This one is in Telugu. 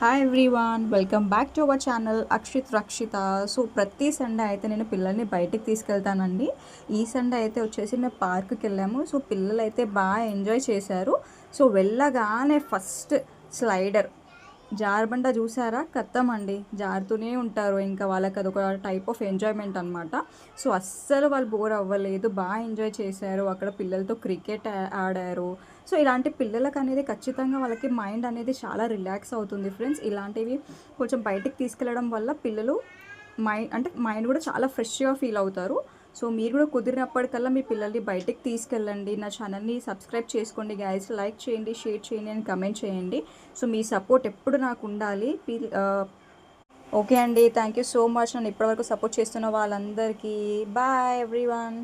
Hi everyone, welcome back to our channel Akshit Rakshita. So ప్రతి సండే అయితే నేను పిల్లల్ని బయటికి తీసుకెళ్తానండి. ఈ సండే అయితే వచ్చేసి మేము పార్క్కి వెళ్ళాము. సో పిల్లలు అయితే బాగా ఎంజాయ్ చేశారు. సో వెళ్ళగానే ఫస్ట్ స్లైడర్ జారబండ చూసారా, కత్తమండి జారుతూనే ఉంటారు. ఇంకా వాళ్ళకి అదొక టైప్ ఆఫ్ ఎంజాయ్మెంట్ అనమాట. సో అస్సలు వాళ్ళు బోర్ అవ్వలేదు, బాగా ఎంజాయ్ చేశారు. అక్కడ పిల్లలతో క్రికెట్ ఆడారు. సో ఇలాంటి పిల్లలకు అనేది ఖచ్చితంగా వాళ్ళకి మైండ్ అనేది చాలా రిలాక్స్ అవుతుంది ఫ్రెండ్స్. ఇలాంటివి కొంచెం బయటికి తీసుకెళ్ళడం వల్ల పిల్లలు మైండ్ కూడా చాలా ఫ్రెష్గా ఫీల్ అవుతారు. సో మీరు కూడా కుదిరినప్పటికల్లా మీ పిల్లల్ని బయటికి తీసుకెళ్ళండి. నా ఛానల్ని సబ్స్క్రైబ్ చేసుకోండి గైస్, లైక్ చేయండి, షేర్ చేయండి అండ్ కమెంట్ చేయండి. సో మీ సపోర్ట్ ఎప్పుడు నాకు ఉండాలి. ఓకే అండి, థ్యాంక్ యూ సో మచ్. నన్ను ఇప్పటివరకు సపోర్ట్ చేస్తున్న వాళ్ళందరికీ బాయ్ ఎవ్రీవన్.